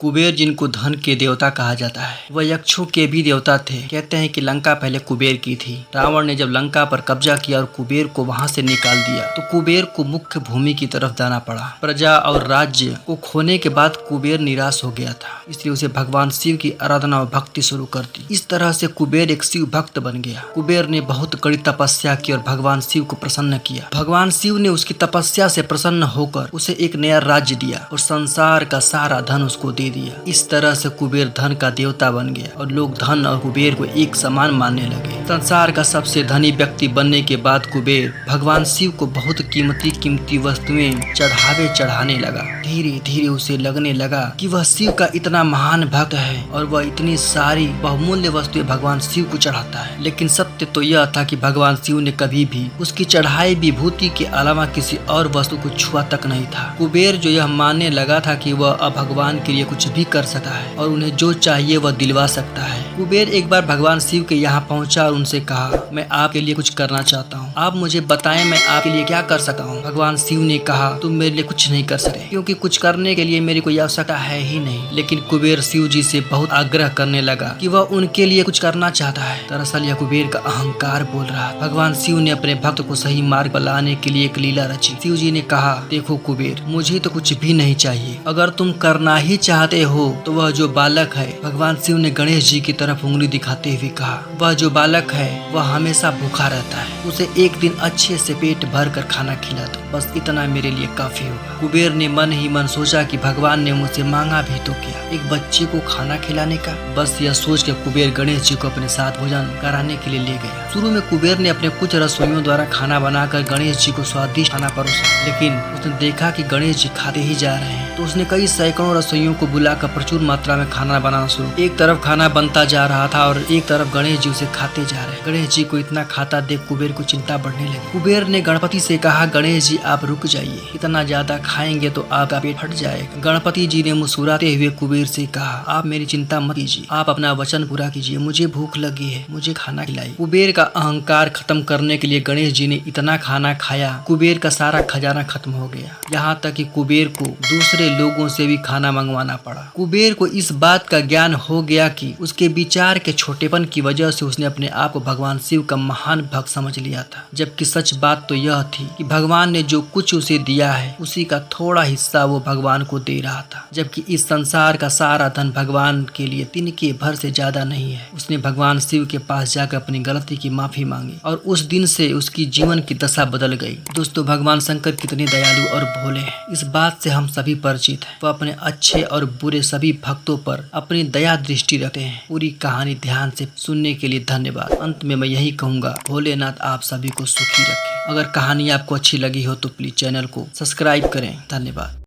कुबेर, जिनको धन के देवता कहा जाता है, वह यक्षों के भी देवता थे। कहते हैं कि लंका पहले कुबेर की थी। रावण ने जब लंका पर कब्जा किया और कुबेर को वहां से निकाल दिया तो कुबेर को मुख्य भूमि की तरफ जाना पड़ा। प्रजा और राज्य को खोने के बाद कुबेर निराश हो गया था, इसलिए उसे भगवान शिव की आराधना और भक्ति शुरू कर दी। इस तरह से कुबेर एक शिव भक्त बन गया। कुबेर ने बहुत कड़ी तपस्या की और भगवान शिव को प्रसन्न किया। भगवान शिव ने उसकी तपस्या से प्रसन्न होकर उसे एक नया राज्य दिया और संसार का सारा धन उसको दे दिया। इस तरह से कुबेर धन का देवता बन गया और लोग धन और कुबेर को एक समान मानने लगे। संसार का सबसे धनी व्यक्ति बनने के बाद कुबेर भगवान शिव को बहुत कीमती कीमती वस्तुएं चढ़ाने लगा। धीरे धीरे उसे लगने लगा कि वह शिव का इतना महान भक्त है और वह इतनी सारी बहुमूल्य वस्तुएं भगवान शिव को चढ़ाता है। लेकिन सत्य तो यह था कि भगवान शिव ने कभी भी उसकी चढ़ाई विभूति के अलावा किसी और वस्तु को छुआ तक नहीं था। कुबेर जो यह मानने लगा था कि वह अब भगवान के लिए कुछ भी कर सकता है और उन्हें जो चाहिए वह दिलवा सकता है। कुबेर एक बार भगवान शिव के यहाँ पहुँचा और उनसे कहा, मैं आपके लिए कुछ करना चाहता हूँ, आप मुझे बताएं मैं आपके लिए क्या कर सकता हूँ। भगवान शिव ने कहा, तुम मेरे लिए कुछ नहीं कर सकते क्योंकि कुछ करने के लिए मेरी कोई आवश्यकता है ही नहीं। लेकिन कुबेर शिव जी से बहुत आग्रह करने लगा कि वह उनके लिए कुछ करना चाहता है। दरअसल यह कुबेर का अहंकार बोल रहा। भगवान शिव ने अपने भक्त को सही मार्ग पर लाने के लिए एक लीला रची। शिव जी ने कहा, देखो कुबेर, मुझे तो कुछ भी नहीं चाहिए, अगर तुम करना ही चाहते हो तो वह जो बालक है, भगवान शिव ने गणेश जी की तरफ उंगली दिखाते हुए कहा, वह जो बालक है वह हमेशा भूखा रहता है, उसे एक दिन अच्छे से पेट भर कर खाना खिला दो, बस इतना मेरे लिए काफी होगा। कुबेर ने मन ही मन सोचा कि भगवान ने मुझसे मांगा भी तो क्या, एक बच्चे को खाना खिलाने का। बस यह सोच के कुबेर गणेश जी को अपने साथ भोजन कराने के लिए ले गया। शुरू में कुबेर ने अपने कुछ रसोइयों द्वारा खाना बनाकर गणेश जी को स्वादिष्ट खाना परोसा, लेकिन उसने देखा कि गणेश जी खाते ही जा रहे हैं तो उसने कई सैकड़ों रसोइयों को बुलाकर प्रचुर मात्रा में खाना बनाना शुरू। एक तरफ खाना बनता जा रहा था और एक तरफ गणेश जी उसे खाते जा रहे। गणेश जी को इतना खाता देख कुबेर को चिंता बढ़ने लगी। कुबेर ने गणपति से कहा, गणेश जी आप रुक जाइए, इतना ज्यादा खाएंगे तो आपका पेट फट जाएगा। गणपति जी ने मुस्कुराते हुए कुबेर से कहा, आप मेरी चिंता मत कीजिए, आप अपना वचन पूरा कीजिए, मुझे भूख लगी है, मुझे खाना खिलाइए। कुबेर का अहंकार खत्म करने के लिए गणेश जी ने इतना खाना खाया, कुबेर का सारा खजाना खत्म हो गया। यहाँ तक कि कुबेर को दूसरे लोगों से भी खाना मंगवाना पड़ा। कुबेर को इस बात का ज्ञान हो गया कि उसके विचार के छोटेपन की वजह से उसने अपने आप को भगवान शिव का महान भक्त समझ लिया था, जबकि सच बात तो यह थी कि भगवान ने जो कुछ उसे दिया है उसी का थोड़ा हिस्सा वो भगवान को दे रहा था, जबकि इस संसार का सारा धन भगवान के लिए तिनके भर से ज्यादा नहीं है। उसने भगवान शिव के पास जाकर अपनी गलती की माफी मांगी और उस दिन से उसकी जीवन की दशा बदल गई। दोस्तों, भगवान शंकर कितने दयालु और भोले हैं, इस बात से हम सभी परिचित हैं। वह अपने अच्छे और बुरे सभी भक्तों पर अपनी दया दृष्टि रखते हैं। पूरी कहानी ध्यान से सुनने के लिए धन्यवाद। अंत में मैं यही कहूँगा, भोलेनाथ आप सभी को सुखी रखें। अगर कहानी आपको अच्छी लगी हो तो प्लीज चैनल को सब्सक्राइब करें। धन्यवाद।